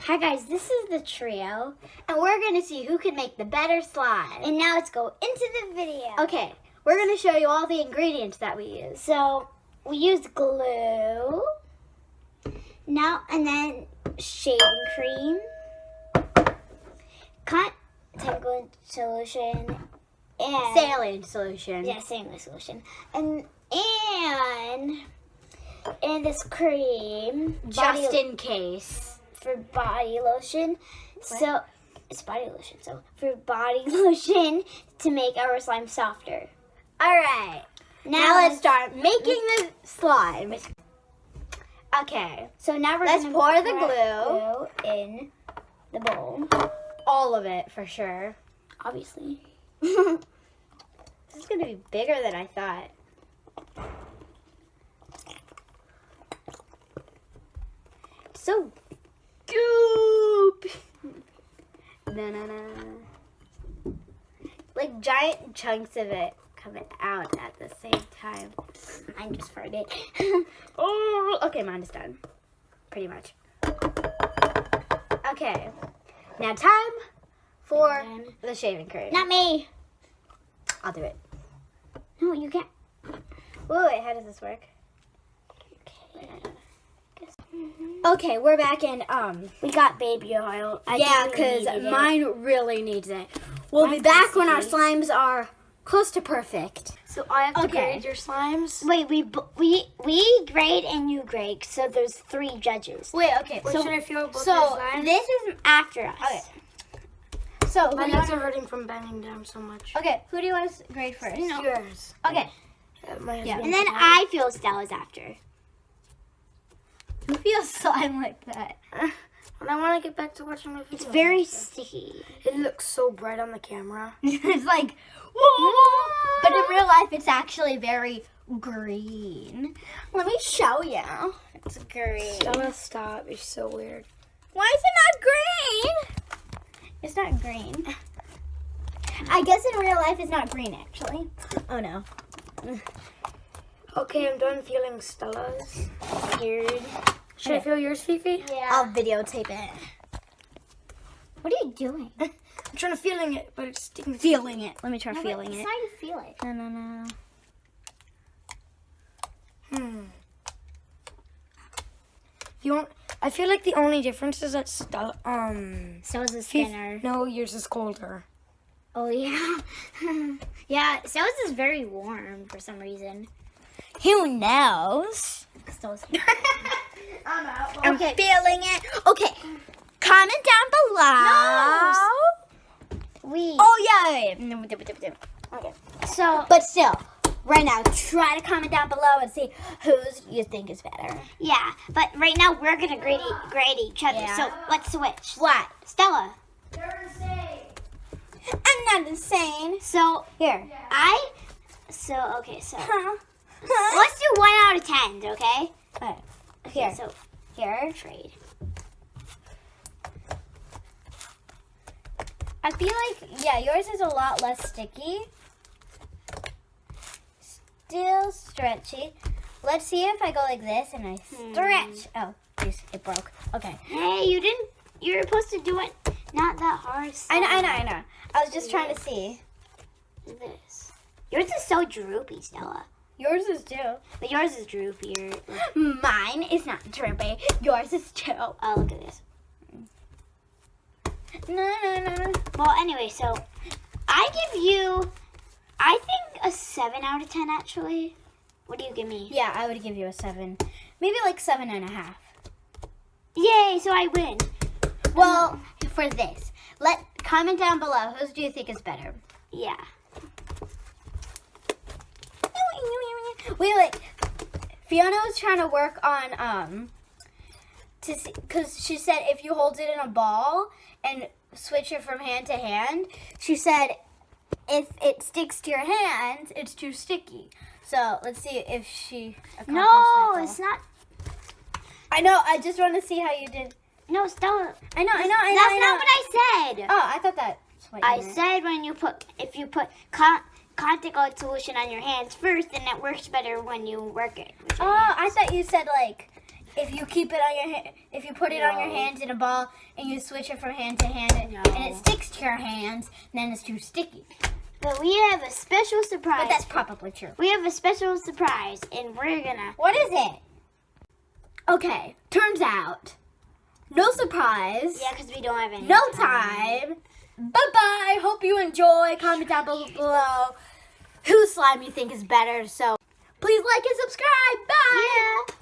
Hi guys, this is the trio, and we're going to see who can make the better slime. And now let's go into the video. Okay, we're going to show you all the ingredients that we use. So we use glue. Now and then shaving cream, technical solution, and Saline solution. yeah, saline solution, and this cream Just in case. for body lotion. So it's body lotion. So for body lotion to make our slime softer. All right, now let's start making the slime. Okay, So now we're Let's gonna pour the put glue in the bowl. all of it for sure. Obviously. This is going to be bigger than I thought. It's so goop. Na-na-na. Like giant chunks of it coming out at the same time. I just farted. Oh, okay, mine is done. Pretty much. Okay, now time for And the shaving cream. Not me. I'll do it. No, you can't. Wait, how does this work? Okay. Okay, we're back in, We got baby oil. yeah, because mine really needs it. We'll be back when our slimes are close to perfect. So I have to Okay. grade your slimes. Wait, we grade and you grade, so there's 3 judges. Wait, okay. Wait, So, should I feel both so your slimes? This is after us. Okay. so My who do you nuts want are hurting from bending down so much. okay, who do you want to grade first? No. Yours. Okay. My Yeah. And then I feel Stella's after. Who feels slime like that? When I want to get back to watching my videos. It's very sticky. It looks so bright on the camera. It's like, whoa! But in real life, it's actually very green. Let me show you. It's green. Stella, stop. You're so weird. Why is it not green? It's not green. I guess in real life it's not green, actually. Oh, no. Okay, I'm done feeling Stella's. Weird. Should I feel yours, Fifi? Yeah. I'll videotape it. What are you doing? I'm trying to feeling it, but it's sticking. Feeling it. Let me try No, feeling it's it. how you feel it. No. If you want, I feel like the only difference is that Stella, Stella's a Fifi, spinner. no, yours is colder. Oh, yeah. Yeah, Stella's is very warm for some reason. Who knows? Stella's I'm feeling it. Okay. Comment down below. We. Oh, yeah. Okay. So, But still, right now, try to comment down below and see whose you think is better. yeah. But right now, we're going to grade each other. Yeah. So, let's switch. What? Stella. I'm not insane. So, Here. okay, so. Huh? Let's do 1 out of 10, okay? Okay. Okay, Here. so Here. trade. I feel like, yeah, yours is a lot less sticky. Still stretchy. Let's see if I go like this and I stretch. Oh, geez, it broke. Okay. Hey, you're supposed to do it not that hard. I know. I was just trying to see. This. Yours is so droopy, Stella. Yours is too. But yours is droopier. Mine is not droopy. Yours is too. Oh, look at this. No. Well, anyway, so I give you, I think, a 7 out of 10, actually. What do you give me? Yeah, I would give you a 7. Maybe like 7.5. Yay, so I win. Well, for this, comment down below. Whose do you think is better? Yeah. Wait. Fiona was trying to work on to see, because she said if you hold it in a ball and switch it from hand to hand, she said if it sticks to your hands, it's too sticky. So let's see if she accomplished No, that goal. it's not. I know. I just want to see how you did. No, Stella. I know. That's not what I said. Oh, I thought that's what you I meant. said if you put contact solution on your hands first, then it works better when you work it. Oh, I thought you said like if you keep it on your if you put it on your hands in a ball and you switch it from hand to hand and it sticks to your hands, then it's too sticky. But we have a special surprise. But that's probably true. We have a special surprise, and we're gonna. What is it? Okay, turns out, no surprise. Yeah, because we don't have any. No time. Bye-bye. Hope you enjoy. Comment down below whose slime you think is better. So please like and subscribe. Bye. Yeah.